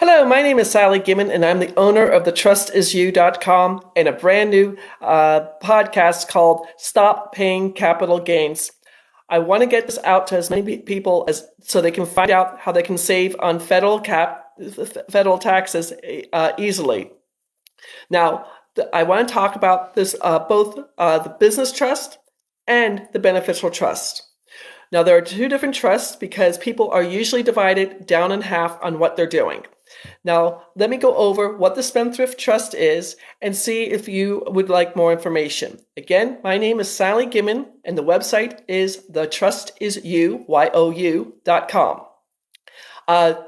Hello, my name is Sally Gimmon, and I'm the owner of the TrustIsYou.com and a brand new podcast called Stop Paying Capital Gains. I want to get this out to as many people as so they can find out how they can save on federal taxes easily. Now, I want to talk about this both the business trust and the beneficial trust. Now, there are two different trusts because people are usually divided down in half on what they're doing. Now, let me go over what the Spendthrift Trust is and see if you would like more information. Again, my name is Sally Gimmon, and the website is thetrustisyou.com.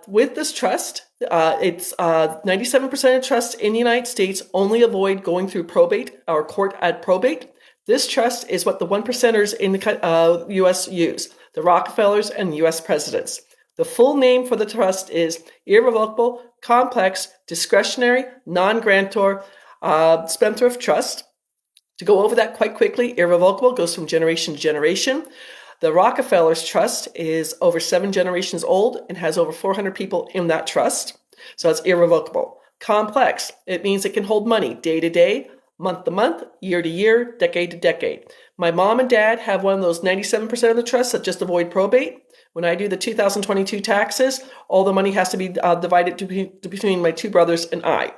With this trust, it's 97% of trusts in the United States only avoid going through probate or court at probate. This trust is what the one percenters in the U.S. use, the Rockefellers and US Presidents. The full name for the trust is Irrevocable, Complex, Discretionary, Non-Grantor Spendthrift Trust. To go over that quite quickly, irrevocable goes from generation to generation. The Rockefellers Trust is over 7 generations old and has over 400 people in that trust. So it's irrevocable. Complex, it means it can hold money day to day, month to month, year to year, decade to decade. My mom and dad have one of those 97% of the trusts that just avoid probate. When I do the 2022 taxes, all the money has to be divided between my two brothers and I.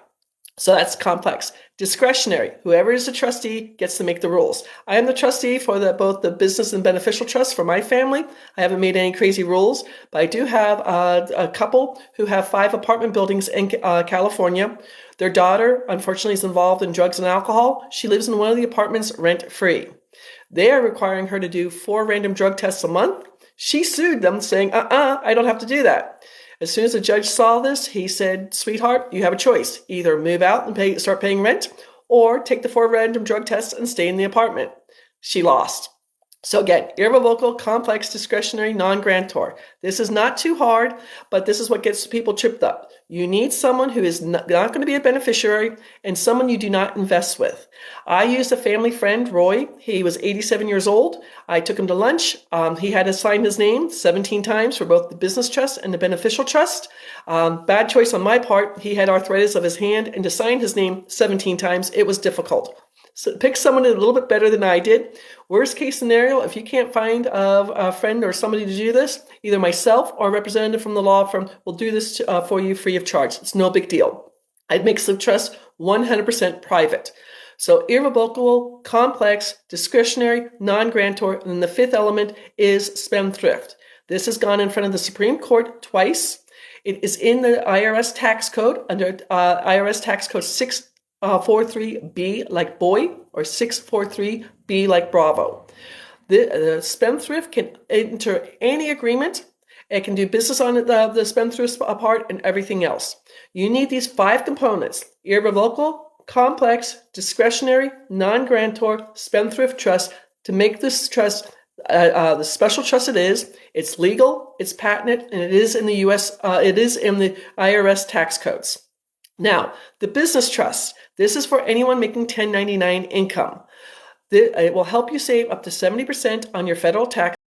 So that's complex. Discretionary. Whoever is the trustee gets to make the rules. I am the trustee for both the business and beneficial trust for my family. I haven't made any crazy rules, but I do have a couple who have 5 apartment buildings in California. Their daughter, unfortunately, is involved in drugs and alcohol. She lives in one of the apartments rent-free. They are requiring her to do 4 random drug tests a month. She sued them saying, I don't have to do that. As soon as the judge saw this, he said, sweetheart, you have a choice. Either move out and start paying rent or take the 4 random drug tests and stay in the apartment. She lost. So again, irrevocable, complex, discretionary, non-grantor. This is not too hard, but this is what gets people tripped up. You need someone who is not going to be a beneficiary and someone you do not invest with. I used a family friend, Roy. He was 87 years old. I took him to lunch. He had to sign his name 17 times for both the business trust and the beneficial trust. Bad choice on my part. He had arthritis of his hand, and to sign his name 17 times, it was difficult. So pick someone a little bit better than I did. Worst case scenario, if you can't find a friend or somebody to do this, either myself or a representative from the law firm will do this for you free of charge. It's no big deal. I'd make the trust 100% private. So irrevocable, complex, discretionary, non-grantor, and the 5th element is spendthrift. This has gone in front of the Supreme Court twice. It is in the IRS Tax Code under IRS Tax Code 643B like boy, or 643B like Bravo. The spendthrift can enter any agreement. It can do business on the spendthrift part and everything else. You need these 5 components: irrevocable, complex, discretionary, non-grantor, spendthrift trust to make this trust the special trust it is. It's legal, it's patented, and it is in the U.S. It is in the IRS tax codes. Now, the business trust. This is for anyone making 1099 income. It will help you save up to 70% on your federal taxes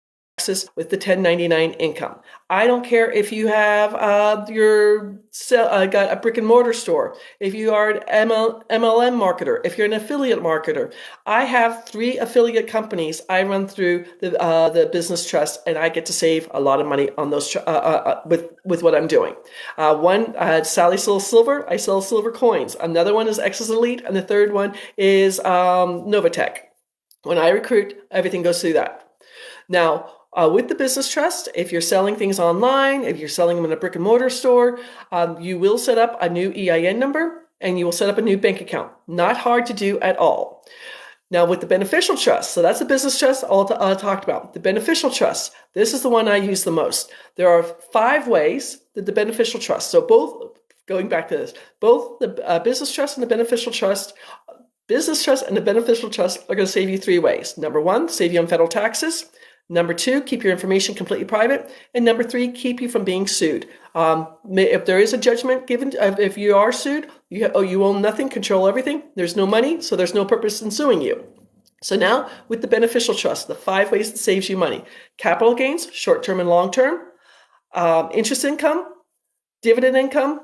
with the 1099 income. I don't care if you have got a brick and mortar store, if you are an MLM marketer, if you're an affiliate marketer. I have 3 affiliate companies I run through the business trust, and I get to save a lot of money on those with what I'm doing. One, Sally sells silver. I sell silver coins. Another one is X's Elite, and the third one is Novatech. When I recruit, everything goes through that. Now, with the business trust, if you're selling things online, if you're selling them in a brick and mortar store, you will set up a new EIN number and you will set up a new bank account. Not hard to do at all. Now, with the beneficial trust, so that's the business trust I talked about. The beneficial trust, this is the one I use the most. There are 5 ways that the beneficial trust, so going back to this, both the business trust and the beneficial trust are going to save you 3 ways. Number 1, save you on federal taxes. Number 2, keep your information completely private. And number 3, keep you from being sued. If there is a judgment given, if you are sued, you own nothing, control everything. There's no money, so there's no purpose in suing you. So now with the beneficial trust, the 5 ways that saves you money: capital gains, short-term and long-term, interest income, dividend income,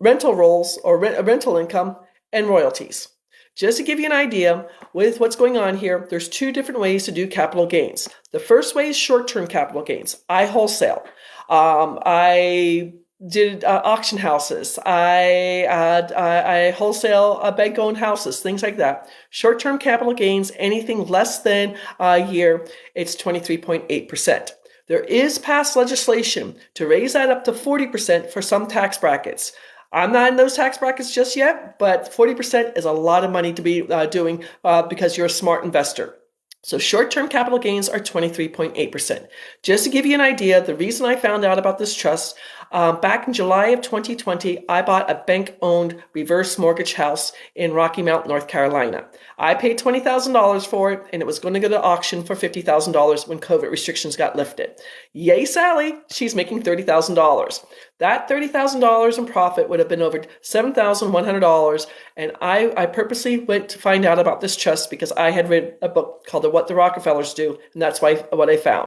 rental rolls or rental income, and royalties. Just to give you an idea with what's going on here, there's two different ways to do capital gains. The first way is short-term capital gains. I wholesale. I did auction houses. I wholesale bank-owned houses, things like that. Short-term capital gains, anything less than a year, it's 23.8%. There is passed legislation to raise that up to 40% for some tax brackets. I'm not in those tax brackets just yet, but 40% is a lot of money to be doing because you're a smart investor. So short-term capital gains are 23.8%. Just to give you an idea, the reason I found out about this trust, back in July of 2020, I bought a bank-owned reverse mortgage house in Rocky Mount, North Carolina. I paid $20,000 for it, and it was going to go to auction for $50,000 when COVID restrictions got lifted. Yay, Sally! She's making $30,000. That $30,000 in profit would have been over $7,100, and I purposely went to find out about this trust because I had read a book called What the Rockefellers Do, and that's what I found.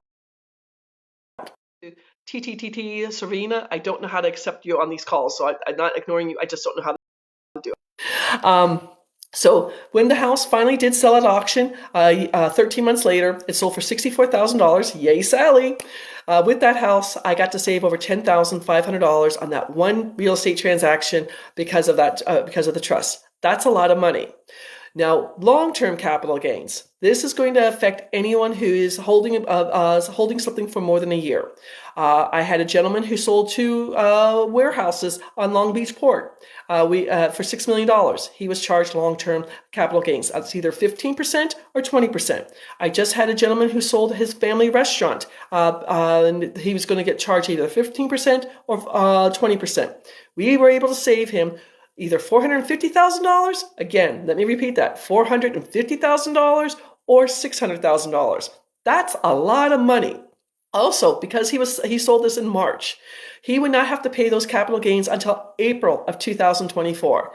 TTTT, Serena, I don't know how to accept you on these calls, so I'm not ignoring you. I just don't know how to do it. So when the house finally did sell at auction, 13 months later, it sold for $64,000. Yay, Sally! With that house, I got to save over $10,500 on that one real estate transaction because of that, because of the trust. That's a lot of money. Now, long-term capital gains. This is going to affect anyone who is holding something for more than a year. I had a gentleman who sold two warehouses on Long Beach Port for $6 million. He was charged long-term capital gains. That's either 15% or 20%. I just had a gentleman who sold his family restaurant. And he was going to get charged either 15% or 20%. We were able to save him either $450,000, again, let me repeat that, $450,000 or $600,000. That's a lot of money. Also, because he sold this in March, he would not have to pay those capital gains until April of 2024.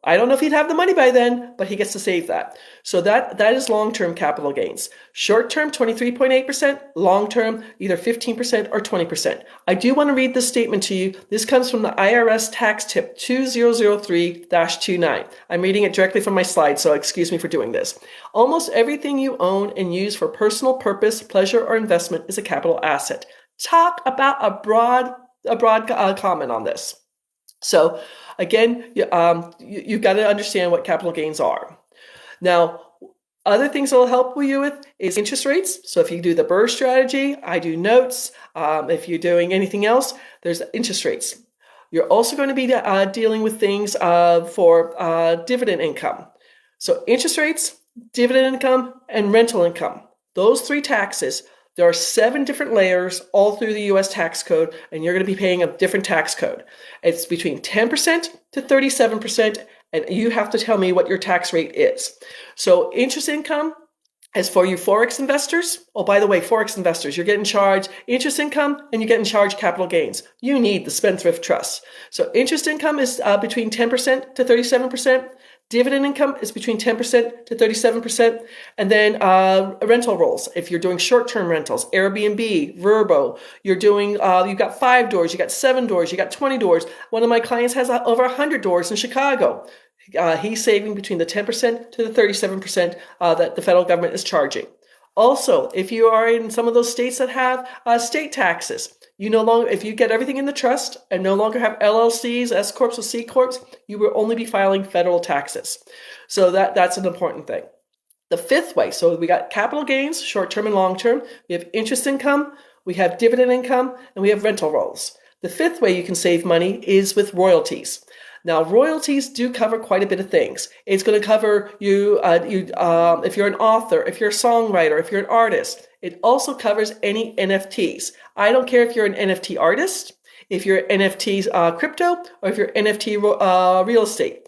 I don't know if he'd have the money by then, but he gets to save that. So that is long-term capital gains. Short-term, 23.8%. Long-term, either 15% or 20%. I do want to read this statement to you. This comes from the IRS Tax Tip 2003-29. I'm reading it directly from my slide, so excuse me for doing this. Almost everything you own and use for personal purpose, pleasure, or investment is a capital asset. Talk about a broad comment on this. So again, you've got to understand what capital gains are. Now, other things that will help you with is interest rates. So if you do the BRRRR strategy, I do notes. If you're doing anything else, there's interest rates. You're also going to be dealing with things for dividend income. So interest rates, dividend income, and rental income. Those three taxes. There are 7 different layers all through the US tax code, and you're going to be paying a different tax code. It's between 10% to 37%, and you have to tell me what your tax rate is. So interest income is for you FOREX investors. Oh, by the way, FOREX investors, you're getting charged interest income and you're getting charged capital gains. You need the Spendthrift Trust. So interest income is between 10% to 37%. Dividend income is between 10% to 37%. And then rental rolls. If you're doing short-term rentals, Airbnb, Vrbo, you're doing, you've got 5 doors, you got 7 doors, you got 20 doors. One of my clients has over 100 doors in Chicago. He's saving between the 10% to the 37% that the federal government is charging. Also, if you are in some of those states that have state taxes, you no longer, if you get everything in the trust and no longer have LLCs, S corps, or C corps, you will only be filing federal taxes. So that's an important thing. The fifth way, so we got capital gains, short-term and long-term. We have interest income, we have dividend income, and we have rental rolls. The fifth way you can save money is with royalties. Now, royalties do cover quite a bit of things. It's going to cover you, if you're an author, if you're a songwriter, if you're an artist. It also covers any NFTs. I don't care if you're an NFT artist, if you're NFT crypto, or if you're NFT real estate.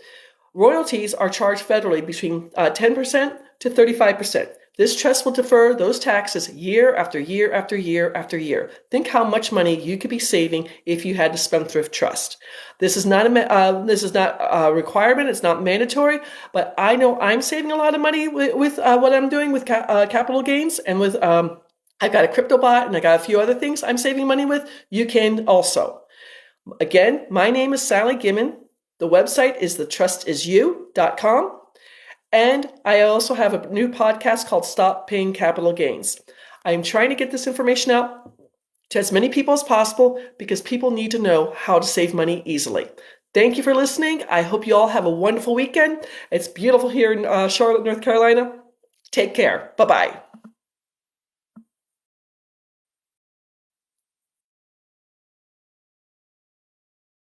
Royalties are charged federally between 10% to 35%. This trust will defer those taxes year after year after year after year. Think how much money you could be saving if you had a Spendthrift Trust. This is not a requirement. It's not mandatory, but I know I'm saving a lot of money with what I'm doing with capital gains and with I've got a crypto bot and I got a few other things I'm saving money with. You can also. Again, my name is Sally Gimmon. The website is thetrustisyou.com. And I also have a new podcast called Stop Paying Capital Gains. I'm trying to get this information out to as many people as possible because people need to know how to save money easily. Thank you for listening. I hope you all have a wonderful weekend. It's beautiful here in Charlotte, North Carolina. Take care. Bye-bye.